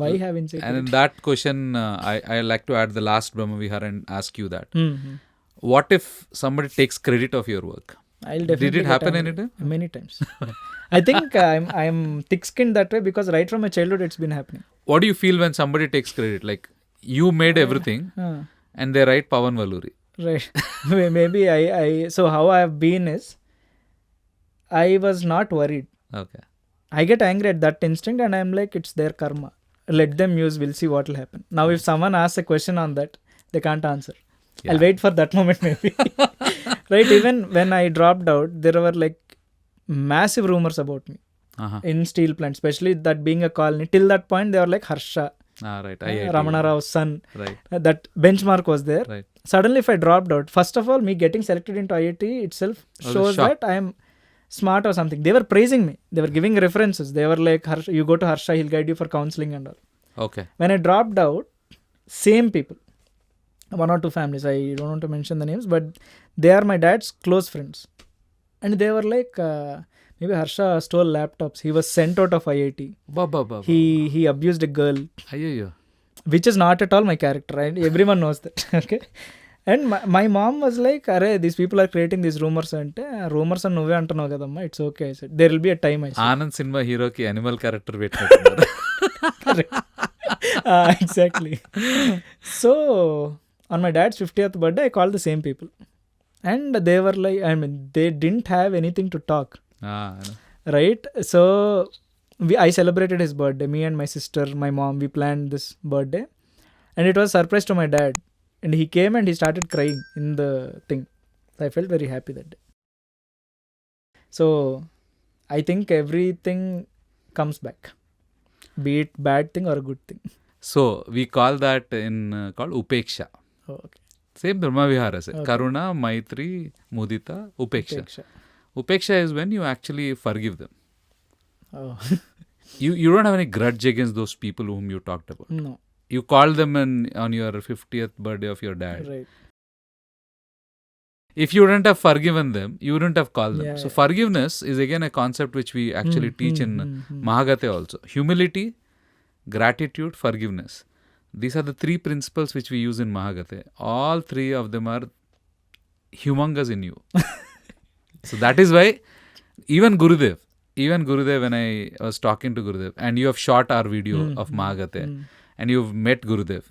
Speaker 1: Why have insecurity?
Speaker 2: And in that question, I like to add the last Brahma Vihara and ask you that.
Speaker 1: Mm-hmm.
Speaker 2: What if somebody takes credit of your work?
Speaker 1: I'll definitely.
Speaker 2: Did it happen anytime?
Speaker 1: Many times. I think I'm thick-skinned that way because right from my childhood it's been happening.
Speaker 2: What do you feel when somebody takes credit? Like, you made everything and they write Pawan Valluri.
Speaker 1: Right. Maybe so how I have been is, I was not worried.
Speaker 2: Okay.
Speaker 1: I get angry at that instinct and I'm like, it's their karma. Let them use, we'll see what will happen. Now if someone asks a question on that, they can't answer.
Speaker 2: Yeah.
Speaker 1: I'll wait for that moment maybe. Right, even when I dropped out, there were like massive rumors about me in steel plant, especially that being a colony. Till that point, they were like Harsha,
Speaker 2: Right.
Speaker 1: Ramana Rao's son.
Speaker 2: Right.
Speaker 1: That benchmark was there.
Speaker 2: Right.
Speaker 1: Suddenly, if I dropped out, first of all, me getting selected into IIT itself shows that I am smart or something. They were praising me. They were giving references. They were like, you go to Harsha, he'll guide you for counseling and all.
Speaker 2: Okay.
Speaker 1: When I dropped out, same people, one or two families, I don't want to mention the names, but they are my dad's close friends. And they were like, maybe Harsha stole laptops. He was sent out of IIT. He abused a girl.
Speaker 2: Ayyo.
Speaker 1: Which is not at all my character, right? Everyone knows that. Okay. And my mom was like, these people are creating these rumors. Ante rumors and nuve antunavu kadamma, it's okay. I said there will be a time. I said
Speaker 2: Anand cinema hero ki animal character పెట్టినట్టున్నారు.
Speaker 1: Exactly. So on my dad's 50th birthday, I called the same people, and they were like, they didn't have anything to talk. Right. So I celebrated his birthday. Me and my sister, my mom, we planned this birthday, and it was a surprise to my dad. And he came and he started crying in the thing. I felt very happy that day. So I think everything comes back, be it bad thing or a good thing.
Speaker 2: So we call that called Upeksha.
Speaker 1: Oh, okay.
Speaker 2: Same Brahma Vihara se. Okay. Karuna, Maitri, Mudita, Upeksha. Upeksha is when you actually forgive them.
Speaker 1: Oh.
Speaker 2: You don't have any grudge against those people whom you talked about.
Speaker 1: No.
Speaker 2: You called them on your 50th birthday of your dad.
Speaker 1: Right.
Speaker 2: If you wouldn't have forgiven them, you wouldn't have called them.
Speaker 1: Yeah,
Speaker 2: so forgiveness is again a concept which we actually teach in Mahagate also. Humility, gratitude, forgiveness. These are the three principles which we use in Mahagate. All three of them are humongous in you. So that is why even Gurudev, when I was talking to Gurudev, and you have shot our video of Mahagate, and you've met Gurudev.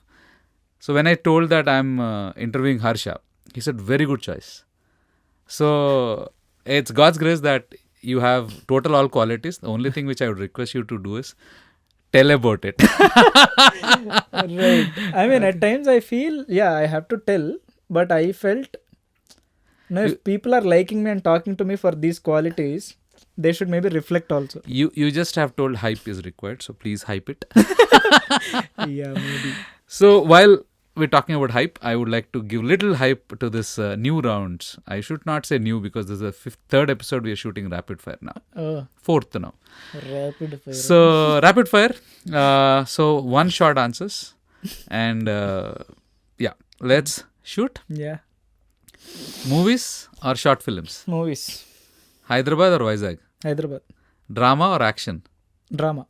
Speaker 2: So when I told that I'm interviewing Harsha, he said, very good choice. So it's God's grace that you have total all qualities. The only thing which I would request you to do is tell about it.
Speaker 1: Right. At times I feel, I have to tell, but I felt, if people are liking me and talking to me for these qualities, they should maybe reflect also.
Speaker 2: You just have told hype is required, so please hype it.
Speaker 1: Yeah, maybe.
Speaker 2: So while we're talking about hype, I would like to give little hype to this new rounds. I should not say new because this is the third episode we are shooting rapid fire now. Fourth now.
Speaker 1: Rapid fire.
Speaker 2: So rapid fire. So one short answers, and let's shoot.
Speaker 1: Yeah.
Speaker 2: Movies or short films?
Speaker 1: Movies.
Speaker 2: Hyderabad or Vizag?
Speaker 1: Hyderabad.
Speaker 2: Drama or action?
Speaker 1: Drama.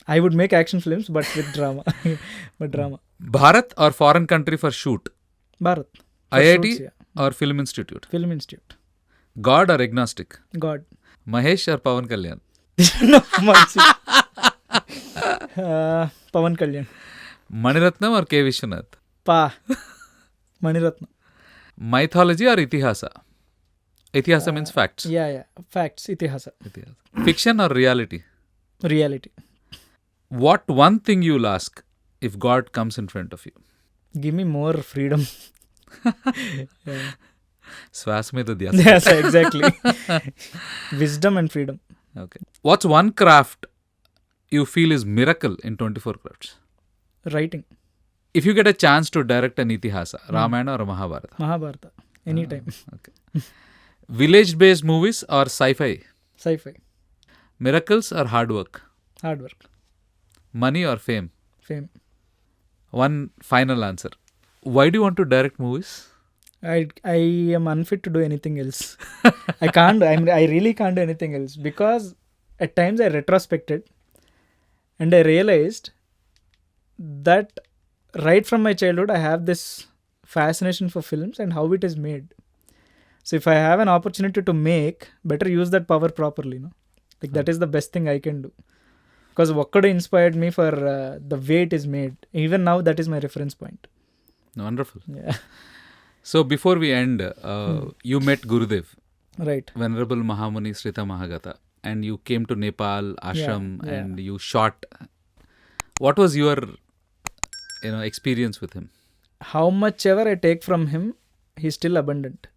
Speaker 1: I would make action films, but with drama. But drama.
Speaker 2: Bharat or foreign country for shoot?
Speaker 1: Bharat.
Speaker 2: IIT or Film Institute?
Speaker 1: Film Institute.
Speaker 2: God or agnostic?
Speaker 1: God.
Speaker 2: Mahesh or Pawan Kalyan?
Speaker 1: No, Pawan Kalyan.
Speaker 2: Maniratnam or K. Vishwanath?
Speaker 1: Maniratnam.
Speaker 2: Mythology or Itihasa? Itihasa means facts.
Speaker 1: Yeah. Facts. Itihasa.
Speaker 2: Fiction or reality?
Speaker 1: Reality.
Speaker 2: What one thing you'll ask if God comes in front of you?
Speaker 1: Give me more freedom. Yeah.
Speaker 2: Swas mein to dhyasa.
Speaker 1: Yes, exactly. Wisdom and freedom.
Speaker 2: Okay. What's one craft you feel is miracle in 24 crafts?
Speaker 1: Writing.
Speaker 2: If you get a chance to direct an itihasa, Ramayana or Mahabharata?
Speaker 1: Mahabharata. Anytime.
Speaker 2: Okay. Village-based movies or sci-fi?
Speaker 1: Sci-fi.
Speaker 2: Miracles or hard work?
Speaker 1: Hard work.
Speaker 2: Money or fame?
Speaker 1: Fame.
Speaker 2: One final answer. Why do you want to direct movies?
Speaker 1: I am unfit to do anything else. I can't. I really can't do anything else because at times I retrospected and I realized that right from my childhood I have this fascination for films and how it is made. So if I have an opportunity to make, better use that power properly. No, like that is the best thing I can do. Because Vakkadu inspired me for the way it is made. Even now, that is my reference point.
Speaker 2: Wonderful.
Speaker 1: Yeah.
Speaker 2: So before we end, you met Gurudev,
Speaker 1: Right.
Speaker 2: Venerable Mahamuni Srita Mahagata, and you came to Nepal ashram
Speaker 1: Yeah.
Speaker 2: and you shot. What was your experience with him?
Speaker 1: How much ever I take from him, he's still abundant.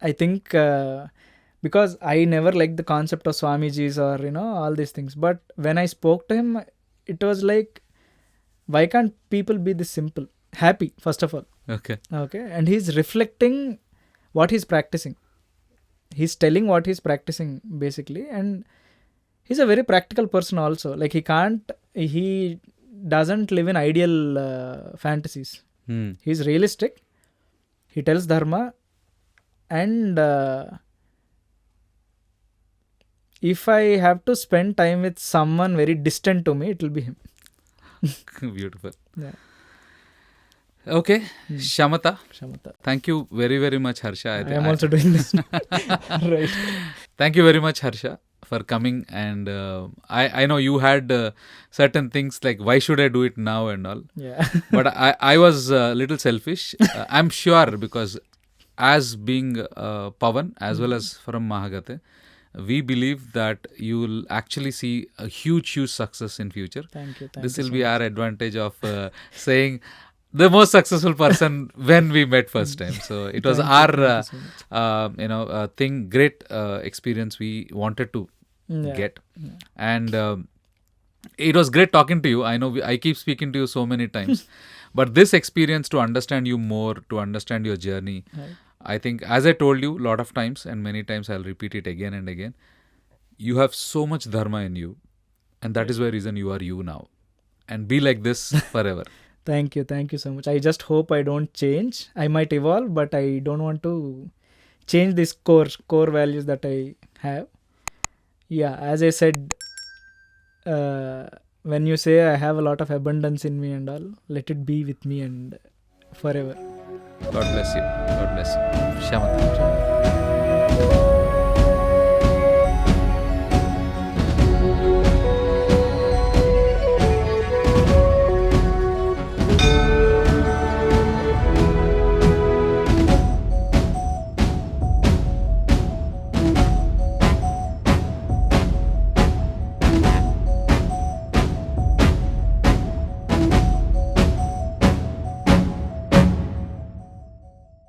Speaker 1: I think because I never liked the concept of Swamijis or all these things. But when I spoke to him, it was like, why can't people be this simple? Happy, first of all.
Speaker 2: Okay.
Speaker 1: Okay. And he's reflecting what he's practicing. He's telling what he's practicing basically. And he's a very practical person also. Like he doesn't live in ideal fantasies. He's realistic. He tells dharma. And if I have to spend time with someone very distant to me, it will be him.
Speaker 2: Beautiful.
Speaker 1: Yeah.
Speaker 2: Okay. Shamata.
Speaker 1: Shamata.
Speaker 2: Thank you very, very much, Harsha.
Speaker 1: I am also doing this. Right.
Speaker 2: Thank you very much, Harsha, for coming. And I know you had certain things like, why should I do it now and all.
Speaker 1: Yeah.
Speaker 2: But I was a little selfish. I'm sure because as being Pawan as well as from Mahagate, we believe that you will actually see a huge success in future.
Speaker 1: Thank you.
Speaker 2: This will be our advantage of saying the most successful person when we met first time. So it was our thing, great experience we wanted to get. Yeah. And it was great talking to you. I know I keep speaking to you so many times. But this experience to understand you more, to understand your journey, right. I think, as I told you a lot of times and many times, I'll repeat it again and again, you have so much dharma in you. And that is the reason you are you now. And be like this forever.
Speaker 1: Thank you. Thank you so much. I just hope I don't change. I might evolve, but I don't want to change these core values that I have. Yeah, as I said, when you say I have a lot of abundance in me and all, let it be with me and forever.
Speaker 2: God bless you. God bless you. Shamata.